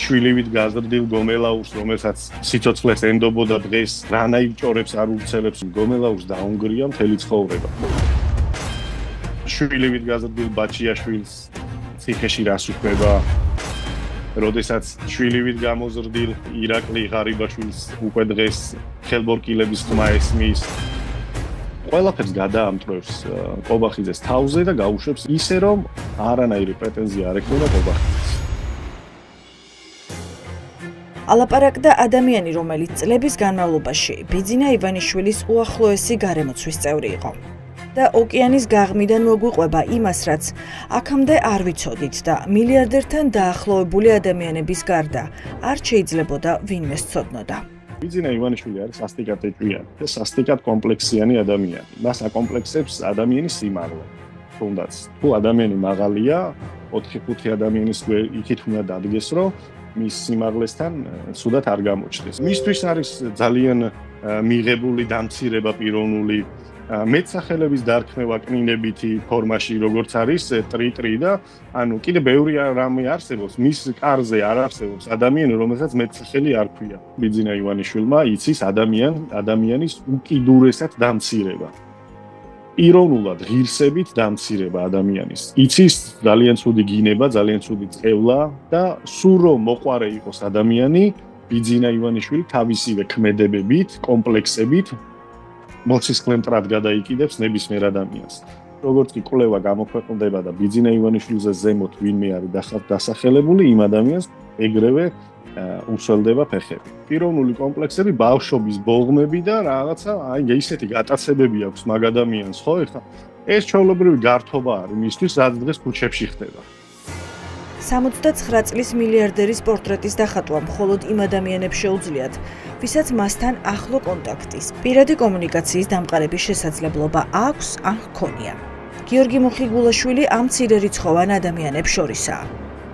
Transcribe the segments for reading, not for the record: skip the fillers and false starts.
შვილივით გაზრდილ გომელაურს, რომელსაც სიცოცხლეს ენდობოდა დღეს, რანაირ ჭორებს არ ურცელებს, გომელაურს დაუნგრია მთელი ცხოვრება. შვილივით გაზრდილ ბაჩიაშვილს ციხეში რას უხდება, როდესაც შვილივით გამოზრდილ ირაკლი ღარიბაშვილს უკვე დღეს ხელბორკილების ხმა ესმის. ყველაფერს გადაამტვრევს ყობახიძეს თავზე და გაუშვებს ისე, რომ არანაირი პრეტენზია არ ექნება ყობახიძეს. ალაპარაკდა ადამიანი, რომელიც წლების განმავლობაში ბიძინა ივანიშვილის უახლოესი გარემოცვის წევრი იყო. და ოკეანის გაღმიდან მოგვიყვება იმას, რაც აქამდე არ ვიცოდით და მილიარდერთან დაახლოებული ადამიანების გარდა არ შეიძლებოდა ვინმე სცოდნოდა. ბიძინა ივანიშვილი არის სასტიკად ეჭვიანი და სასტიკად კომპლექსიანი ადამიანი. მას აკომპლექსებს ადამიანის სიმაღლე. თუნდაც თუ ადამიანი მაღალია, 4-5 ადამიანის იქით უნდა დადგეს, რომ მის სიმაღლესთან ცუდად არ გამოჩნდეს. მისთვის არის ძალიან მიღებული დამცირება პიროვნული მეტსახელების დარქმევა კნინებითი ფორმაში, როგორც არის ტრიტრი და ანუ კიდე ბევრი რამე არსებობს, მის კარზე არ არსებობს ადამიანი, რომელსაც მეტსახელი არ ქვია. ბიძინა ივანიშვილმა იცის ადამიანის უკიდურესად დამცირება. პიროვნულად ღირსებით დამცირება ადამიანის. იცის ძალიან ცუდი გინება, ძალიან ცუდი წევლა და სულ რომ მოყვარე იყოს ადამიანი, ბიძინა ივანიშვილი თავისივე ქმედებებით, კომპლექსებით მოცისქლემტრად გადაიკიდებს ნებისმიერ ადამიანს. როგორც კი კვლევა გამოქვეყნდება და ბიძინა ივანიშვილზე ზემოთ ვინმე არის დასახელებული, იმ ადამიანს ეგრევე უსველდება ფეხები. პიროვნული კომპლექსები, ბავშვობის ბოღმები და რაღაცა, ისეთი გატაცებები აქვს მაგ ადამიანს, ხო, ეხლა ეს ჩვეულებრივი გართობა არის მისთვის, რაც დღეს ქუჩებში ხდება. 69 წლის მილიარდერის პორტრეტის დახატვა მხოლოდ იმ ადამიანებს შეუძლიათ, ვისაც მასთან ახლო კონტაქტის, პირადი კომუნიკაციის დამყარების შესაძლებლობა აქვს ან ჰქონია. გიორგი მუხიგულაშვილი ამ მცირერიცხოვან ადამიანებს შორისაა.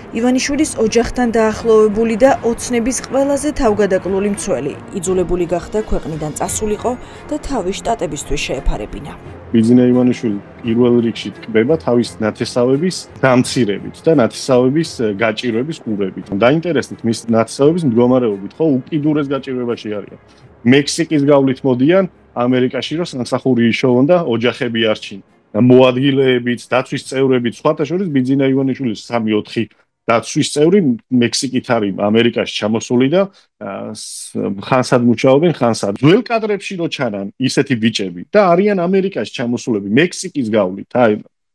ივანიშვილის ოჯახთან დაახლოვებული და ოცნების ყველაზე თავგადაკლული მცველი, იძულებული გახდა ქვეყნიდან წასულიყო და თავის შტატებისთვის შეეფარებინა. ბიძინა ივანიშვილი პირველ რიგში ტკბება თავის ნათესავების დამცირებით და ნათესავების გაჭირვების ყურებით. დაინტერესდით მის ნათესავების მდგომარეობით, ხო, უკიდურეს გაჭირვებაში არიან. მექსიკის გავლით მოდიან ამერიკაში, რომ სამსახური იშოვონ და ოჯახები არჩინ. მოადგილეებით, დაცვის წევრებით, სხვათა შორის ბიძინა ივანიშვილის 3-4 დაცვის წევრი მექსიკით არის ამერიკაში ჩამოსული და ხანსად მუშაობენ, ხანსად. ძველ კადრებში რო ჩანან ისეთი ბიჭები და არიან ამერიკაში ჩამოსულები, მექსიკის გავლით,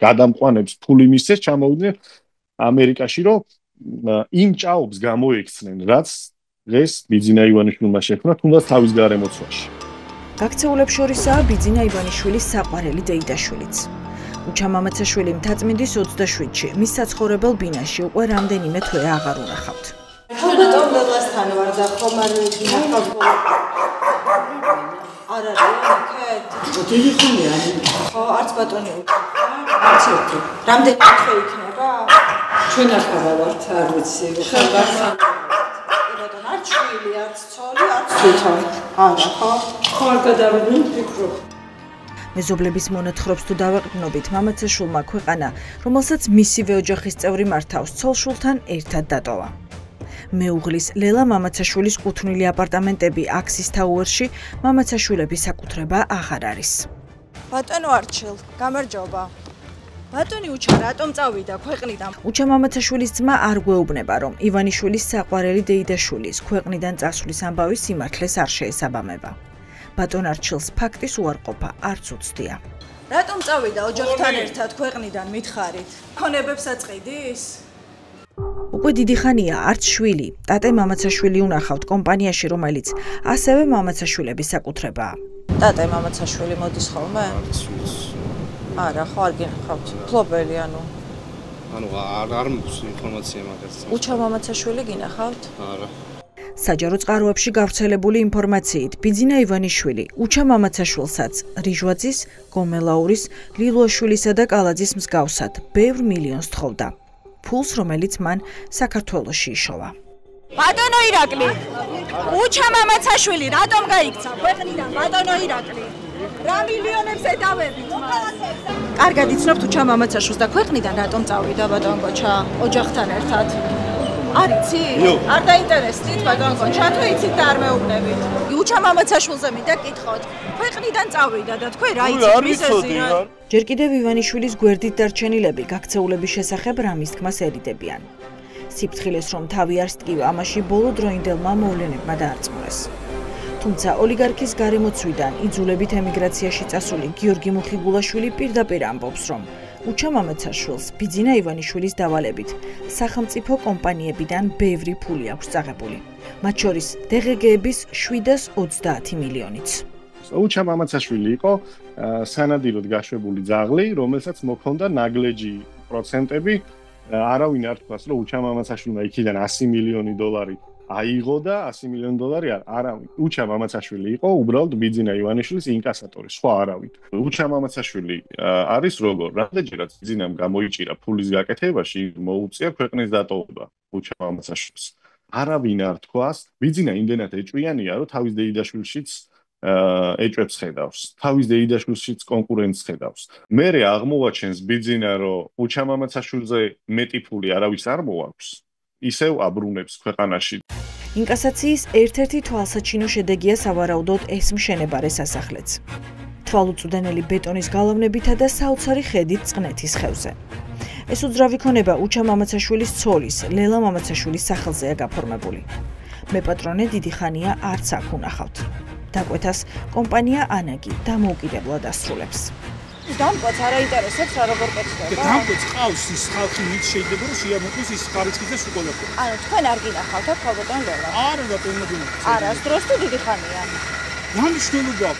გადამყვანებს ფული მისცეს, ჩამოვიდნენ ამერიკაში, რომ იმ ჭაობს გამოექცნენ, რაც დღეს ბიძინა ივანიშვილმა შექმნა, თუნდაც თავის გარემოცვაში. გაქცეულებს შორისაა ბიძინა ივანიშვილის საყვარელი დეიდაშვილიც. უჩა მამაცაშვილი მთაწმინდის 27-ში მის საცხოვრებელ ბინაში უკვე რამდენიმე თვე აღარ უნახავთ. ბატონ ლელასთან ვარ და ხომ არ მინახავს არ არის დიდი ხანია ხო არც ბატონი არც ერთი რამდენი თვე იქნება ჩვენ ახლა ვართ არ ვიცი ხალხი ბატონ არც შვილი არც ცოლი არც თვითონ არა ხო არ გადავიდნენ ფიქრობ მეზობლების მონათხრობს თუ დავეყრდნობით, მამაცაშვილმა ქვეყანა, რომელსაც მისივე ოჯახის წევრი მართავს, ცოლ-შვილთან ერთად დატოვა. მეუღლის ლელა მამაცაშვილის კუთვნილი აპარტამენტები აქსის თაუერში მამაცაშვილების საკუთრება აღარ არის. ბატონო არჩილ, გამარჯობა. ბატონი უჩა რატომ წავიდა ქვეყნიდან? უჩა მამაცაშვილის ძმა არ გვეუბნება, რომ ივანიშვილის საყვარელი დეიდაშვილის ქვეყნიდან წასვლის ამბავი სიმართლეს არ შეესაბამება. ბატონ არჩილს ფაქტის უარყოფა არც უცდია. რატომ წავიდა ოჯახთან ერთად ქვეყნიდან მითხარით? ქონებებს აწყიდის? უკვე დიდი ხანია არც შვილი, ტატე მამაცაშვილი უნახავთ კომპანიაში, რომელიც ასევე მამაცაშვილების საკუთრებაა. ტატე მამაცაშვილი მოდის ხოლმე? არა, ხო არ გინახავთ. ფლობელი ანუ არ მაქვს ინფორმაცია მაგაზე. უჩა მამაცაშვილი გინახავთ? არა. საჯარო წყაროებში გავრცელებული ინფორმაციით, ბიძინა ივანიშვილი უჩა მამაცაშვილსაც რიჟვაძის, გომელაურის, ლილუაშვილისა და კალაძის მსგავსად ბევრ მილიონს თხოვდა. ფულს, რომელიც მან საქართველოში იშოვა. ბატონო ირაკლი, უჩა მამაცაშვილი რატომ გაიქცა ქვეყნიდან ბატონო ირაკლი? რა მილიონებს ედავებით? კარგად იცნობთ უჩა მამაცაშვილს და ქვეყნიდან რატომ წავიდა ბატონ გოჩა ოჯახთან ერთად? არიცი? არ დაინტერესდით, ბატონო, ჩათო იცით და არ მეუბნებით. უჩა მამაცაშვილზე მინდა კითხოთ. ქვეყნიდან წავიდა და თქვენ რა იცით მისეზია? ჯერ კიდევ ივანიშვილის გვერდით დარჩენილები გაქცეულების შესახებ რამის თქმას ერიდებიან. სიფრთხილეს რომ თავი არ სტკივა, ამაში ბოლო დროინდელმა მოვლენებმა დაარწმუნეს. თუმცა ოლიგარქის გარემოცვიდან იძულებით ემიგრაციაში წასული გიორგი მუხიგულაშვილი პირდაპირ ამბობს, რომ უჩა მამაცაშვილს ბიძინა ივანიშვილის დავალებით სახელმწიფო კომპანიებიდან ბევრი ფული აქვს წაღებული. მათ შორის DGG-ების 730 მილიონიც. უჩა მამაცაშვილი იყო სანადიროდ გაშვებული ძაღლი, რომელსაც მოქონდა ნაგლეჯი პროცენტები. არავინ არ თქვას, რომ უჩა მამაცაშვილმა იქიდან 100 მილიონი დოლარი აიღო და 100 მილიონი დოლარი არავინ. უჩა მამაცაშვილი იყო უბრალოდ ბიძინა ივანიშვილის ინკასატორი, სხვა არავინ. უჩა მამაცაშვილი არის როგორ, რამდენჯერაც ბიძინამ გამოიჭირა ფულის გაკეთებაში, მოუწია ქვეყნის დატოვება უჩა მამაცაშვილს. არავინ არ თქვას, ბიძინა იმდენად ეჭვიანია, რომ თავის დეიდაშვილშიც ეჭვებს ხედავს. თავის დეიდაშვილშიც კონკურენტს ხედავს. მერე აღმოვაჩენს ბიძინა, რომ უჩა მამაცაშვილზე მეტი ფული არავის არ მოაქვს. ისევ აბრუნებს ქვეყანაში. ინკასაციის ერთ-ერთი თვალსაჩინო შედეგია სავარაუდოდ ეს მშენებარე სასახლეც. თვალუწვდენელი ბეტონის გალავნებითა და საოცარი ხედით წყნეთის ხევზე. ეს უძრავი ქონება უჩა მამაცაშვილის ცოლის, ლელა მამაცაშვილის სახელზეა გაფორმებული. მე პატრონე დიდი ხანია არც აქ უნახავთ. დაკვეთას კომპანია ანაგი დამოუკიდებლად ასრულებს. დამკვაც არ აინტერესებს რა როგორ კეთდება? დამკვაც ყავს ის ხალხი ვინც შეიძლება რომ შეამოყოს ის ხარისხის და შოკოლადი. ანუ თქვენ არ გინახავთ აქ ბატონ ლელა? არა ბატონო გინახავთ. არასდროს თუ დიდი ხანია. გამიშნელობა.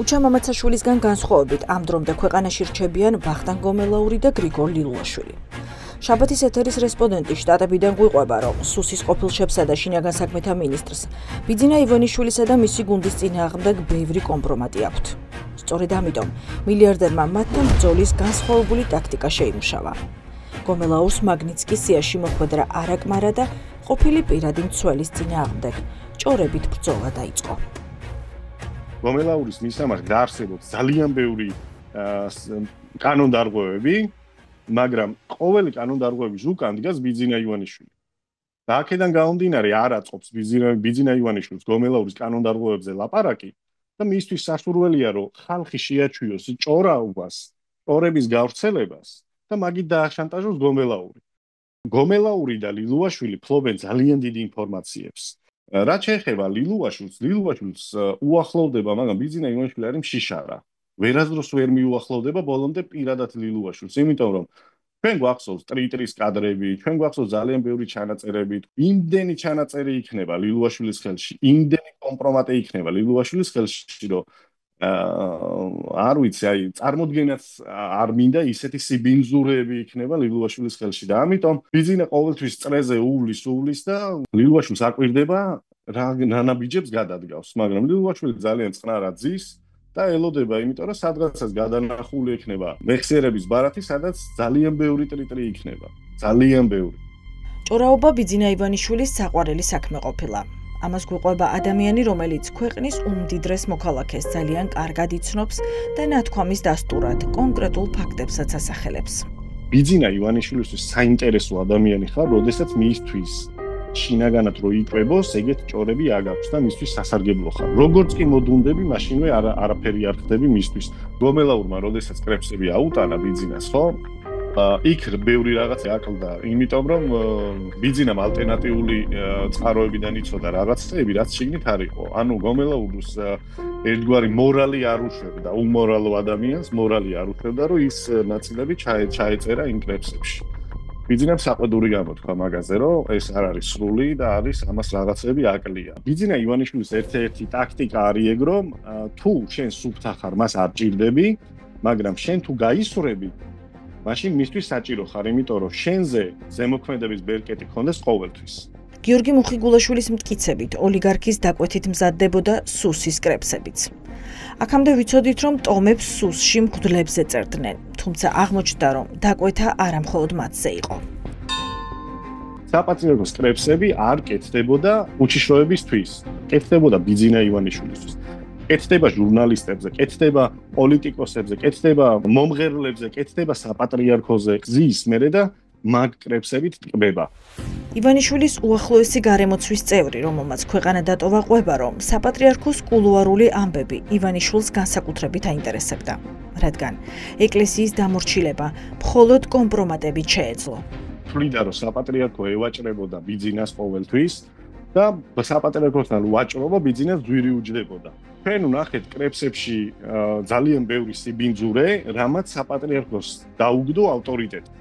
უჩა მამაცაშვილისგან განსხვავებით ამ დრომდე ქვეყანაში რჩებიან ვახტანგ გომელაური და გრიგორ ლილუაშვილი. შაბათის ეთერის რესპონდენტი შტატებიდან გვიყვება, რომ სუსის ყოფილ შეფსა და შინაგან საქმეთა მინისტრს ბიძინა ივანიშვილისა და მისი გუნდის წინააღმდეგ ბევრი კომპრომატი აქვთ. სწორედ ამიტომ მილიარდერმა მათთან ბრძოლის განსხვავებული ტაქტიკა შეიმუშავა. გომელაურს მაგნიცკი სიაში მოხვედრა არ აკმარა და ყოფილი პირადი მცველის წინააღმდეგ ჭორებით ბრძოლა დაიწყო. გომელაურის მისამართი დაარსებობს ძალიან ბევრი კანონდარღვევები, მაგრამ ყოველი კანონდარღვევის უკან დგას ბიძინა ივანიშვილი. და აქედან გამომდინარე არ აწყობს ბიძინა ივანიშვილს გომელაურის კანონდარღვევებზე ლაპარაკი და მისთვის სასურველია, რომ ხალხი შეაჩვიოს ჭორაობას, ჭორების გავრცელებას და მაგით დააშანტაჟოს გომელაური. გომელაური და ლილუაშვილი ფლობენ ძალიან დიდ ინფორმაციებს. რაც შეეხება ლილუაშვილს უახლოვდება, მაგრამ ბიძინა ივანიშვილი არის მშიშარა. ვერასდროს ვერ მიუახლოვდება ბოლომდე პირადად ლილუაშვილს, იმიტომ რომ ჩვენ გვახსოვს ტრიტრის კადრები, ჩვენ გვახსოვს ძალიან ბევრი ჩანაწერები, იმდენი ჩანაწერი იქნება ლილუაშვილის ხელში, იმდენი კომპრომატე იქნება ლილუაშვილის ხელში, რომ არ ვიცი, აი წარმოდგენაც არ მინდა ისეთი სიბინძურები იქნება ლილუაშვილის ხელში და ამიტომ ბიძინა ყოველთვის წრეზე უვლის და ლილუაშვილს აკვირდება რა ნაბიჯებს გადადგავს, მაგრამ ლილუაშვილი ძალიან წყნარად ძის და ელოდება, იმიტომ რომ სადღაცაც გადანახული იქნება მეხსიერების ბარათი, სადაც ძალიან ბევრი ტრიტრი იქნება. ძალიან ბევრი. ჭორაობა ბიძინა ივანიშვილის საყვარელი საქმე ყოფილა. ამას გვიყვება ადამიანი, რომელიც ქვეყნის უმდიდრეს მოქალაქეს ძალიან კარგად იცნობს და ნათქვამის დასტურად კონკრეტულ ფაქტებსაც ასახელებს. ბიძინა ივანიშვილისთვის საინტერესო ადამიანი ხარ, როდესაც მისთვის შინაგანად რო იკვებოს, ეგეთ ჭორები აგაქვს და მისთვის სასარგებლო ხარ. როგორც კი მოდუნდები, მაშინვე არაფერი არ ხდები მისთვის. გომელაურმა როდესაც კრეფსები აუტანა ბიძინას, ხო? იქ ბევრი რაღაცა აკლდა, იმიტომ რომ ბიძინამ ალტერნატიული წყაროებიდან იცოდა რაღაცები, რაც შიგნით არ იყო. ანუ გომელაურს ერთგვარი მორალი არ უშვებდა, უმორალო ადამიანს მორალი არ უშვებდა, რომ ის ნაწილები ჩაეწერა იმ კრეფსებში. ბიძინამ საყვედური გამოთქვა მაგაზე, რომ ეს არ არის სრული და არის ამას რაღაცები აკლია. ბიძინა ივანიშვილის ერთ-ერთი ტაქტიკა არის ეგ, რომ თუ შენ სუფთა ხარ, მას არ ჭირდები, მაგრამ შენ თუ გაისურები, მაშინ მისთვის საჭირო ხარ, იმიტომ რომ შენზე ზემოქმედების ბერკეტი ქონდეს ყოველთვის. გიორგი მუხიგულაშვილის მტკიცებით, ოლიგარქის დაკვეთით მზადდებოდა სუსის კრეფსებიც. აქამდე ვიცოდით, რომ ტომებს სუსში მღვდლებზე წერდნენ, თუმცა აღმოჩნდა, რომ დაკვეთა არა მხოლოდ მათზე იყო. საპატრიარქოს კრეფსები არ კეთდებოდა უშიშროებისთვის, კეთდებოდა ბიძინა ივანიშვილისთვის. კეთდება ჟურნალისტებზე, კეთდება პოლიტიკოსებზე, კეთდება მომღერლებზე, კეთდება საპატრიარქოზე. გზის მერე და მაგ კრებსებით ტკბება. ივანიშვილის უახლოესი გარემოცვის წევრი, რომელმაც ქვეყანა დატოვა ყვება, რომ საპატრიარქოს კულუარული ამბები ივანიშვილს განსაკუთრებით აინტერესებდა, რადგან ეკლესიის დამორჩილება მხოლოდ კომპრომატებით შეეძლო. თვლიდა, რომ საპატრიარქო ევაჭრებოდა ბიძინას ყოველთვის და საპატრიარქოსთან ვაჭრობა ბიძინას ძვირი უჯდებოდა. ჩვენ ვნახეთ კრებსებში ძალიან ბევრი სიბინძურე, რამაც საპატრიარქოს დაუგდო ავტორიტეტი.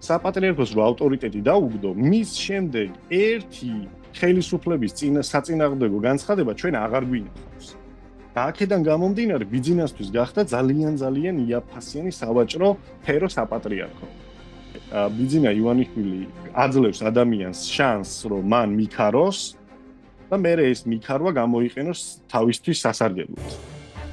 საპატრიარქოს რო ავტორიტეტი დაუგდო, მის შემდეგ ერთი ხელისუფლების საწინააღმდეგო განცხადება ჩვენ აღარ გვინახავს. და აქედან გამომდინარე, ბიძინასთვის გახდა ძალიან იაფფასიანი სავაჭრო სფერო საპატრიარქო. ბიძინა ივანიშვილი აძლევს ადამიანს შანსს, რომ მან მიქაროს და მერე ეს მიქარვა გამოიყენოს თავისთვის სასარგებლოდ.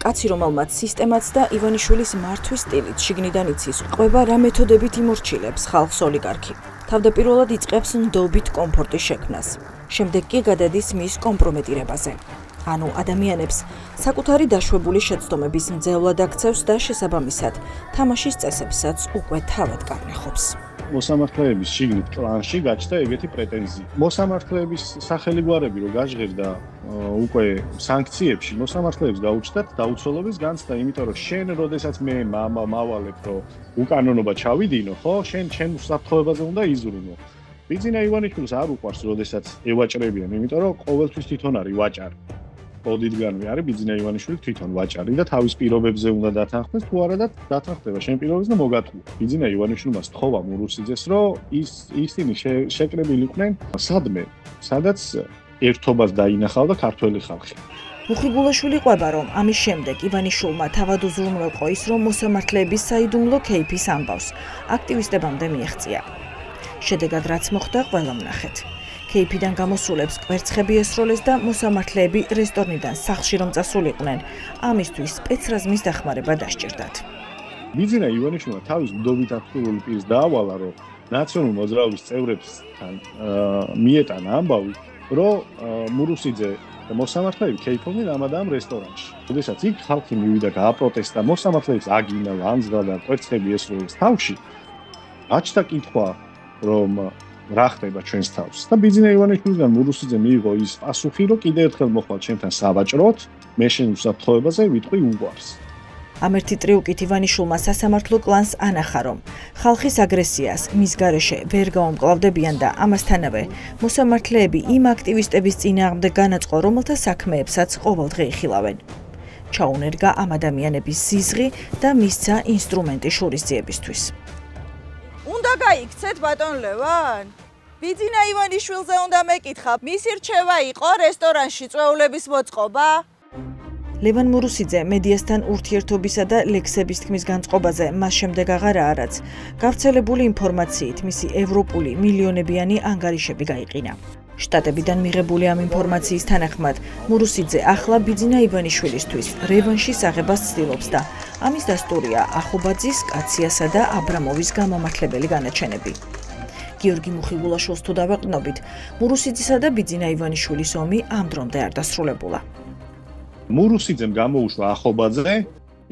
კაცი, რომელმაც სისტემაც და ივანიშვილის მართვის სტილით შიგნიდან იცის, ყვება რა მეთოდებით იმორჩილებს ხალხს ოლიგარქი. თავდაპირველად იწყებს ნდობით კომფორტის შექმნას. შემდეგ კი გადადის მის კომპრომეტირებაზე. ანუ ადამიანებს საკუთარი დაშვებული შეცდომების მძევლად აქცევს და შესაბამისად თამაშის წესებსაც უკვე თავად განახობს. მოსამართლეების შიგნით კლანში გაჩნდა ეგეთი პრეტენზია. მოსამართლეების სახელიგვარები რო გაჟღერდა უკვე სანქციებში, მოსამართლეებს გაუჩნდათ დაუცველობის განცდა, იმიტომ რომ შენ როდესაც მე მავალებ, რომ უკანონობა ჩავიდინო, ხო, შენ ჩემ საფრთხეებაზე უნდა იზრუნო. ბიძინა ივანიშვილს არ უყვარს, როდესაც ევაჭრებიან, იმიტომ რომ ყოველთვის თვითონ არის ვაჭარი. ოდითგანვე არის ბიძინა ივანიშვილი თვითონ ვაჭარი და თავის პირობებზე უნდა დათანხმდეს, თუ არა და დათანხმდება შენ პირობებზე და მოგატყუა. ბიძინა ივანიშვილმა სთხოვა მურუსიძეს, რომ ისინი შეკრებილი იყვნენ სადმე, სადაც ერთობას დაინახავდა ქართველი ხალხი. მუხიბულაშვილი ყვება, რომ ამის შემდეგ ივანიშვილმა თავად უზრუნველყო ის, რომ მოსამართლეების საიდუმლო кейფის ამბავს აქტივისტებამდე მიაღწია. შედეგად რაც მოხდა, ყველამ ნახეთ. кейფიდან გამოსულებს კვერცხები ესროლეს და მოსამართლეები რესტორნიდან სახლში რომ წასულიყვნენ, ამისთვის სპეცრაზმის დახმარება დასჭირდათ. ბიძინა ივანიშვილმა თავის მდობით აქტიური პირს დაავალა, რომ ნაციონალური მოძრაობის წევრებთან მიეტანა ამბავი, რომ მურუსიძე და მოსამართლეები кейფობდნენ ამ რესტორანში. როდესაც იქ ხალხი მივიდა გააპროტესტა, მოსამართლეებს აგინა, ლანძღა და კვერცხები ესროლეს თავში, აჩნდა კითხვა, რომ რა ხდება ჩვენს თავს და ბიძინა ივანიშვილიდან მურუსიძე მიიღო ის პასუხი, რომ კიდევ ერთხელ მოხვალ ჩემთან სავაჭროთ, მე შენ უსაფრთხოებაზე ვიტყვი უგვარს. ამ ერთი ტრიუკით ივანიშვილმა სასამართლო კლანს ანახა, რომ ხალხის აგრესიას მის გარეშე ვერ გაუმკლავდებიან და ამასთანავე მოსამართლეები იმ აქტივისტების წინააღმდეგ განაწყო, რომელთა საქმეებსაც ყოველდღე იხილავენ. ჩაუნერგა ამ ადამიანების სიზღი და მისცა ინსტრუმენტი შურისძიებისთვის. უნდა გაიქცეთ ბატონ ლევან? ბიძინა ივანიშვილზე უნდა მეკითხა, მისი რჩევა იყო რესტორანში წვეულების მოწყობა? ლევან მურუსიძე მედიასთან ურთიერთობისა და ლექსების თქმის განწყობაზე მას შემდეგ აღარა არაც გავრცელებული ინფორმაციით მისი ევროპული მილიონებიანი ანგარიშები გაიყინა. შტატებიდან მიღებული ამ ინფორმაციის თანახმად მურუსიძე ახლა ბიძინა ივანიშვილისთვის რევანშის აღებას ცდილობს და ამის დასტურია ახობაძის, კაციასა და აბრამოვის გამამართლებელი განაჩენები. გიორგი მუხიბულაშვილს თუ დავაყრდნობით, მურუსიძისა და ბიძინა ივანიშვილის ომი ამ დრომდე არ დასრულებულა. მურუსიძემ გამოუშვა ახობაძე,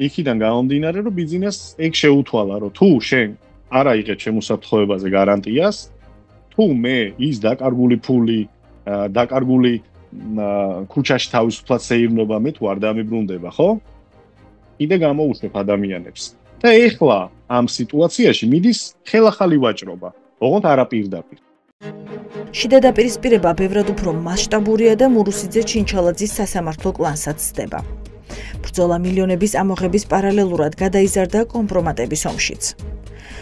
იქიდან გამომდინარე, რომ ბიძინას ეგ შეუთვალა, რომ თუ შენ არ აიღებ ჩემ უსაფრთხოებაზე გარანტიას, თუ მე ის დაკარგული ფული, დაკარგული ქუჩაში თავისუფლად შეირნობა მე თუ არ დამიბრუნდება, ხო? კიდე გამოუშვებ ადამიანებს. და ეხლა ამ სიტუაციაში მიდის ხელახალი ვაჭრობა, ოღონდ არაპირდაპირ. შიდა დაპირისპირება ბევრად უფრო მასშტაბურია და მურუსიძე ჩინჩალაძის სასამართლო კლანსაც ცდება. ბრძოლა მილიონების ამოღების პარალელურად გადაიზარდა კომპრომატების ომშიც.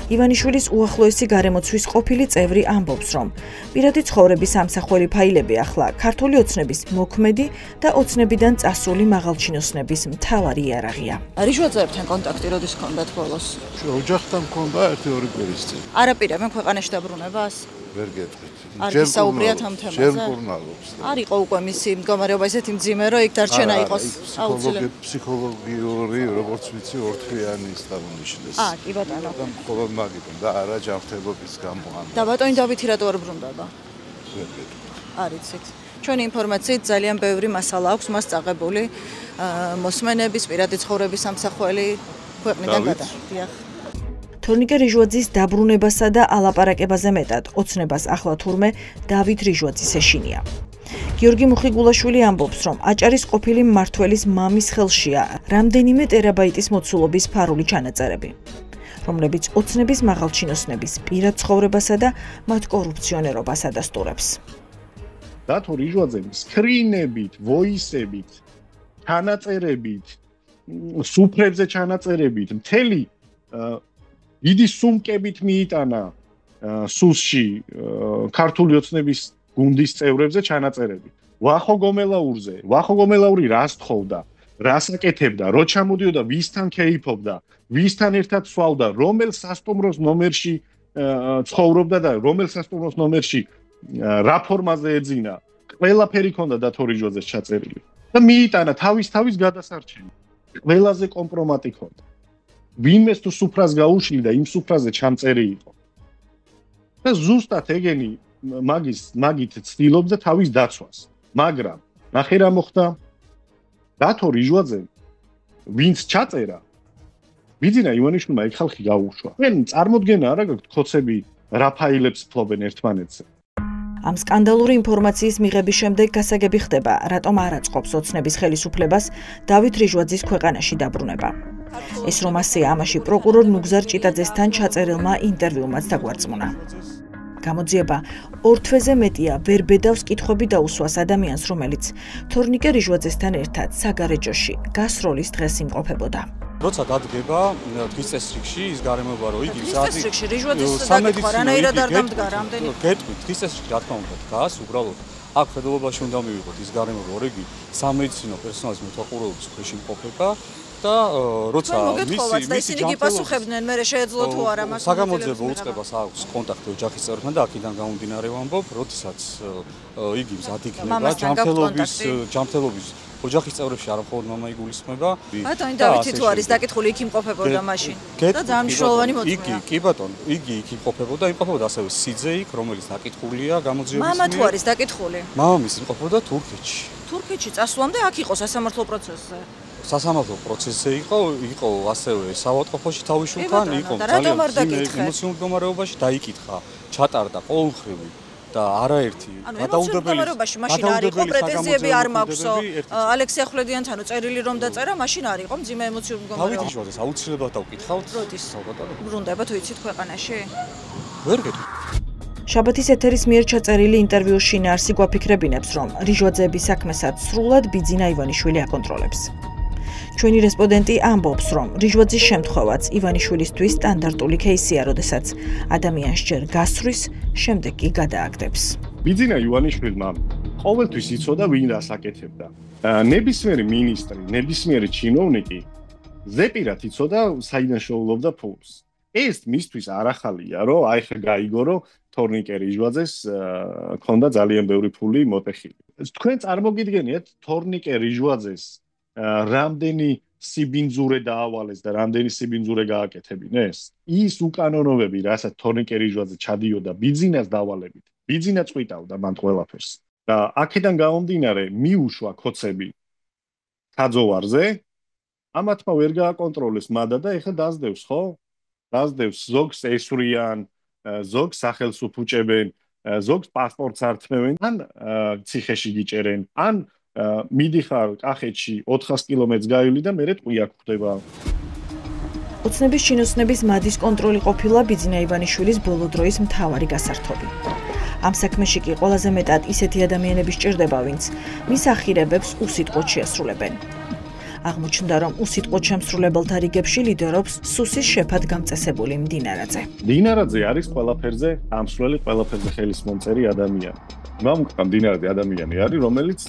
ივანიშვილის უახლოესი გარემოცვის ყოფილი წევრი ამბობს, რომ პირადი ცხოვრების ამსახველი ფაილები ახლა ქართული ოცნების მოქმედი და ოცნებიდან წასული მაღალჩინოსნების მთავარი იარაღია. რიშვაძეებთან კონტაქტი როდის ჰქონდათ ბოლოს? ოჯახთან ჰქონდა 1-2 კვირის წინ. არაპირებენ ქვეყანაში დაბრუნებას? ვერ გეტყვით. არ გისაუბრიათ ამ თემაზე? ჯერ მკურნალობს. არ იყო უკვე მისი მდგომარეობა ისეთი მძიმე, რომ იქ დარჩენა იყოს აუცილებელი. ფსიქოლოგიური, როგორც ვიცი, ორთვიანი დაუნიშნეს. კი ბატონო. მხოლოდ მაგიდან და არა ჯანმრთელობის გამო. და ბატონი დავითი რატო არ ბრუნდება? ვერ გეტყვით. არ იცით. ჩვენი ინფორმაციით ძალიან ბევრი მასალა აქვს მას წაღებული მოსმენების, პირადი ცხოვრების ამსახველი ქვეყნიდან გადადიახ. თორნიკე რიჟვაძის დაბრუნებასა და ალაპარაკებაზე მეტად ოცნებას ახლა თურმე დავით რიჟვაძის ეშინია. გიორგი მუხიგულაშვილი ამბობს, რომ აჭარის ყოფილი მმართველის მამის ხელშია რამდენიმე ტერაბაიტის მოცულობის ფარული ჩანაწერები, რომლებიც ოცნების მაღალჩინოსნების პირად ცხოვრებასა და მათ კორუფციონერობას ადასტურებს. დათო რიჟვაძე სკრინებით, ვოისებით, ჩანაწერებით, სუფრებზე ჩანაწერებით, მთელი დიდი სუმკებით მიიტანა სუსში ქართული ოცნების გუნდის წევრებზე ჩანაწერები. ვახო გომელაური რას თხოვდა, რას აკეთებდა, რო ჩამოდიოდა, ვისთან კეიფობდა, ვისთან ერთად სვავდა, რომელ სასტუმროს ნომერში ცხოვრობდა და რომელ სასტუმროს ნომერში რა ფორმაზე ეძინა. ყველაფერი ქონდა დათო რიჟვაძეს ჩაწერილი. და მიიტანა თავის გადასარჩენი. ყველაზე კომპრომატი ქონდა. ვინმეს თუ სუფრას გაუშლიდა, იმ სუფრაზე ჩამწერი იყო. და ზუსტად ეგენი მაგით ცდილობდა თავის დაცვას. მაგრამ ნახე რა მოხდა? დათო რიჟვაძე ვინც ჩაწერა, ბიძინა ივანიშვილმა ეგ ხალხი გაუშვა. თქვენ წარმოდგენა არა გაქვთ ხოცები რაფაილებს ფლობენ ერთმანეთზე. ამ სკანდალური ინფორმაციის მიღების შემდეგ გასაგები ხდება, რატომ არ აწყობს ოცნების ხელისუფლებას დავით რიჟვაძის ქვეყანაში დაბრუნება. ეს რომ ასეა, ამაში პროკურორ ნუგზარ ჭიტაძესთან ჩაწერილმა ინტერვიუმაც დაგვარწმუნა. გამოძიება ორ თვეზე მეტია ვერ ბედავს კითხვები დაუსვას ადამიანს, რომელიც თორნიკე რიჟვაძესთან ერთად საგარეჯოში გასროლის დღეს იმყოფებოდა. როცა დადგება დღის წესრიგში ის გარემოება რომ იგი დღის წესრიგში რიჟვაძეს დაკითხვა რანაირად არ დამდგა რამდენი გეტყვით დღის წესრიგში რა თქმა უნდა დგას უბრალოდ აქ ხედულობაში უნდა მივიღოთ ის გარემოება რომ იგი სამედიცინო პერსონალის მეთვალყურეობის ქვეშ იმყოფება და როცა ისინი გიპასუხებდნენ მე შეეძლო თუ არა მას საგამოძიებო უწყებას აქვს კონტაქტი ოჯახის წევრებთან და აქედან გამომდინარე ვამბობ როდესაც იგი მზად იქნება ჯანმრთელობის ოჯახის წევრებში არა მხოლოდ მამა იგულისხმება. ბატონი დავითი თუ არის დაკითხული იქ იმყოფებოდა მაშინ. და ძალიან მნიშვნელოვანი მოწმეა. კი ბატონო, იგი იქ იმყოფებოდა ასევე სიძე იქ, რომელიც დაკითხულია გამოძიების მამა თუ არის დაკითხული? მამამისი იმყოფებოდა თურქეთში. თურქეთში წასვლამდე აქ იყო სასამართლო პროცესზე. სასამართლო პროცესზე იყო ასევე საავადმყოფოში თავისუფლთან, იყო ძალიან ემოციონალურ მდგომარეობაში დაიკითხა, ჩატარდა ყოველმხრივი და არაერთი გადაუდებელი მაშინ არ იყო პრეტენზიები არ მაქვსო ალექსი ახვლედიანთანო წერილი რომ დაწერა მაშინ არ იყო მძიმე ემოციური მდგომარეობა დავით რიჟვაძეს აუცილებლად დავკითხავთ როდის ბრუნდება თუ იცით ქვეყანაში ვერ გეტყვი შაბათის ეთერის მიერ ჩაწერილი ინტერვიუში ნარსი გვაფიქრებინებს რომ რიჟვაძეების საქმესაც სრულად ბიძინა ივანიშვილი აკონტროლებს ჩვენი რესპონდენტი ამბობს, რომ რიჟვაძის შემთხვევაც ივანიშვილისთვის სტანდარტული кейსია, როდესაც ადამიანს ჯერ გასვრის, შემდეგ კი გადააგდებს. ბიძინა ივანიშვილმა ყოველთვის იცოდა ვინ რას აკეთებდა. ნებისმიერი მინისტრი, ნებისმიერი ჩინოვნიკი ზეპირად იცოდა საიდან შეუვლობდა ფულს. ეს მისთვის არ ახალია, რომ აი ხა გაიგო, რომ თორნიკე რიჟვაძეს ქონდა ძალიან ბევრი ფული მოტეხილი. თქვენ წარმოგიდგენიათ თორნიკე რიჟვაძეს რამდენი სიბინძურე დაავალეს და რამდენი სიბინძურე გააკეთებინეს ის უკანონოები რასაც თორნიკე რიჟვაძე ჩადიოდა ბიძინას დავალებით ბიძინა წვიტავდა მან ყველაფერს და აქედან გამომდინარე მიუშვა ქოცები საძოვარზე ამათმა ვერ გააკონტროლეს მადა და ეხლა დაძდევს ხო დაძდევს ზოგს ესვრიან ზოგს სახელს უფუჭებენ ზოგს პასპორტს ართმევენ ან ციხეში გიჭერენ ან მიდიხარ კახეთში 400 კილომეტრს გაივლი და მერე ტყვია გვხდება. ოცნების ჩინოსნების მადის კონტროლი ყოფილა ბიძინა ივანიშვილის ბოლო დროის მთავარი გასართობი. ამ საქმეში კი ყველაზე მეტად ისეთი ადამიანები სჭირდება, ვინც მის ახირებებს უსიტყვოდ შეასრულებენ. აღმოჩნდა, რომ უსიტყვოდ შემსრულებელთა რიგებში ლიდერობს სუსის შეფად გამწესებული მდინარაძე. მდინარაძე არის ყველაფერზე ამსვლელი, ყველაფერზე ხელის მომწერი ადამიანი. მამუკა მდინარაძე ადამიანი არის, რომელიც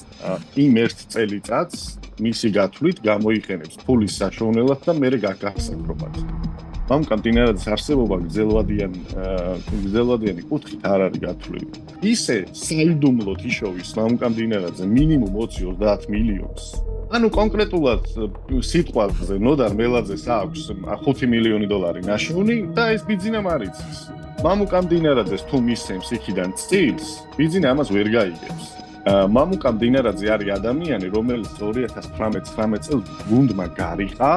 იმ ერთ წელიწადს მისი გათვლით გამოიყენებს ფულის საშუალებლად და მერე გაგასაკრობად. მამუკა მდინარაძის არსებობა გრძელვადიანი კუთხით არ არის გათვლილი. ისე საიდუმლოდ იშოვის მამუკა მდინარაძე მინიმუმ 20-30 მილიონს. ანუ კონკრეტულად სიტყვაზე ნოდარ მელაძეს აქვს 5 მილიონი დოლარი ნაშოვნი და ეს ბიძინამ არ იცის. მამუკა მდინარაძეს თუ მისცემს იქიდან წილს, ბიძინა ამას ვერ გაიგებს. მამუკა მდინარაძე არის ადამიანი, რომელიც 2018-19 წელს გუნდმა გარიყა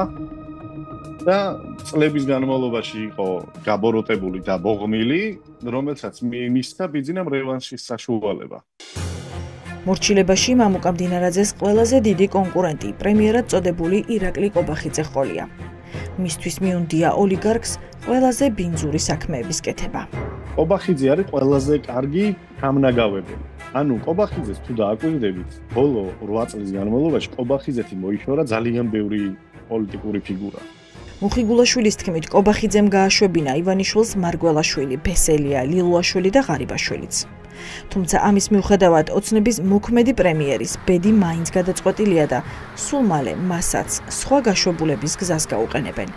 და წლების განმავლობაში იყო გაბოროტებული და ბოღმილი, რომელსაც მისცა ბიძინამ რევანშის საშუალება. მორჩილებაში მამუკა მდინარაძეს ყველაზე დიდი კონკურენტი პრემიერად წოდებული ირაკლი კობახიძე ჰყოლია. მისთვის მიუნდია ოლიგარქს ყველაზე ბინძური საქმეების კეთება. კობახიძე არის ყველაზე კარგი გამნაგავებელი. ანუ კობახიძეს თუ დააკვირდებით, ბოლო 8 წლის განმავლობაში კობახიძეთი მოიშორა ძალიან ბევრი პოლიტიკური ფიგურა. მუხი გულაშვილის თქმით, კობახიძემ გააშვებინა ივანიშვილს მარგველაშვილი, ბესელია, ლილუაშვილი და ღარიბაშვილიც. თუმცა ამის მიუხედავად ოცნების მოქმედი პრემიერის ბედი მაინც გადაწყვეტილია და სულ მალე მასაც სხვა გაშვებულების გზას გაუყენებენ.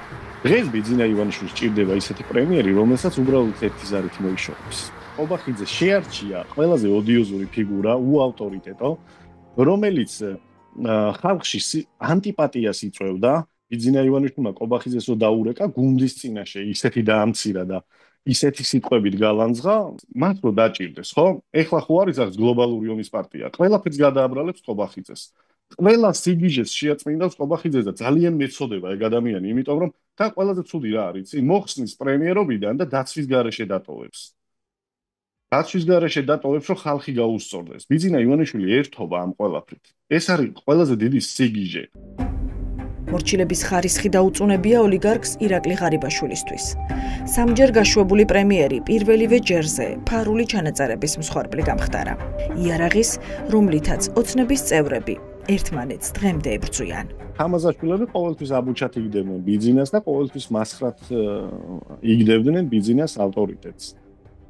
დღეს ბიძინა ივანიშვილს ჭირდება ისეთი პრემიერი, რომელსაც უბრალოდ ერთი ზარით მოიშორებს. კობახიძე შეარჩია ყველაზე ოდიოზური ფიგურა, უავტორიტეტო, რომელიც ხალხში ანტიპატიას იწვევდა. ბიძინა ივანიშვილმა კობახიძესო დაურეკა გუნდის წინაშე, ისეთი დაამცირა და ისეთი სიტყვებით გალანძღა, მას რო დაჭირდეს, ხო? ეხლა ხო არის აქ გლობალური ომის პარტია. ყველაფერს გადააბრალებს კობახიძეს. ყველა სიგიჟეს შეაწმინდავს კობახიძეს და ძალიან მეწოდება ეგ ადამიანი, იმიტომ რომ თან ყველაზე ცუდი რა არის? მოხსნის პრემიერობიდან და დაცვის გარეშე დატოვებს. დაცვის გარეშე დატოვებს, რომ ხალხი გაუსწორდეს. ბიძინა ივანიშვილი ერთობა ამ ყველაფრით. ეს არის ყველაზე დიდი სიგიჟე. მორჩილების ხარისხი დაუწუნებია ოლიგარქს ირაკლი ღარიბაშვილისთვის. სამჯერ გაშვებული პრემიერი პირველივე ჯერზე ფარული ჩანაწერების მსხვერპლი გამხდარა. იარაღის, რომლითაც ოცნების წევრები ერთმანეთს დღემდე ებრძვიან. თამაზაშვილები ყოველთვის აბუჩად იგდებდნენ ბიძინას და ყოველთვის მასხრად იგდებდნენ ბიძინას ავტორიტეტს.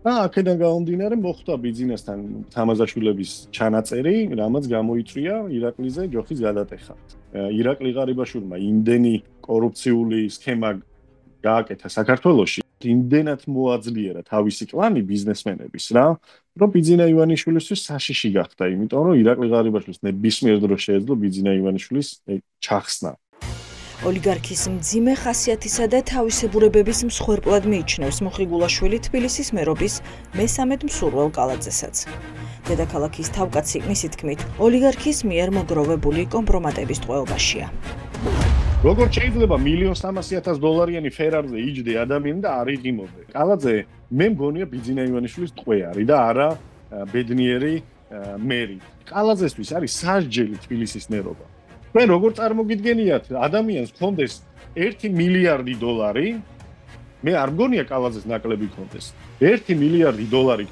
და აქედან გამომდინარე მოხდა ბიძინასთან თამაზაშვილების ჩანაწერი, რამაც გამოიწვია ირაკლიზე ჯოხის გადატეხა. ირაკლი ღარიბაშვილმა იმდენი კორუფციული სქემა გააკეთა საქართველოში, იმდენად მოაძლიერა თავისი კლანი ბიზნესმენების, რომ ბიძინა ივანიშვილისთვის საშიში გახდა, იმიტომ რომ ირაკლი ღარიბაშვილს ნებისმიერ დროს შეეძლო ბიძინა ივანიშვილის ჩახსნა. ოლიგარქის მძიმე ხასიათისა და თავისებურებების მსხვერპლად მიიჩნევს მუხი გულაშვილი თბილისის მერობის მესამედ მსურველ კალაძესაც. დედაქალაქის თავკაცი მისი თქმით, ოლიგარქის მიერ მოგროვებული კომპრომატების ტყვეობაშია. როგორც შეიძლება $1,300,000 ფერარზე იჯდე ადამიანი და არ იღიმოდე. კალაძე მე მგონია ბიძინა ივანიშვილის ტყვე არის და არა ბედნიერი მერი. კალაძესთვის არის სასჯელი თბილისის მერობა. თქვენ როგორ წარმოგიდგენიათ ადამიანს ქონდეს $1 მილიარდი, მე არ მგონია კალაძეს ნაკლები ქონდეს. $1 მილიარდი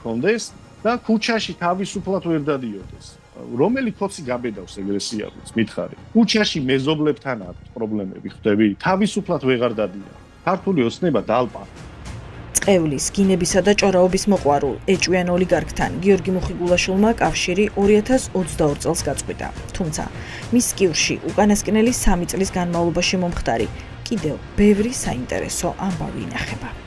ქონდეს და ქუჩაში თავისუფლად ვერ დადიოდეს. რომელი ქოცი გაბედავს ეგრესიარულს, მითხარი. ქუჩაში მეზობლებთან აქვს პრობლემები, ხვდები? თავისუფლად ვეღარ დადიან. ქართული ოცნება დალპა. წევლის, გინებისა და ჭორაობის მოყვარულ ეჭვიან ოლიგარქთან გიორგი მუხიგულაშვილმა კავშირი 2022 წელს გაწყვიტა. თუმცა მის სკივრში უკანასკნელი 3 წლის განმავლობაში მომხდარი კიდევ ბევრი საინტერესო ამბავი ინახება.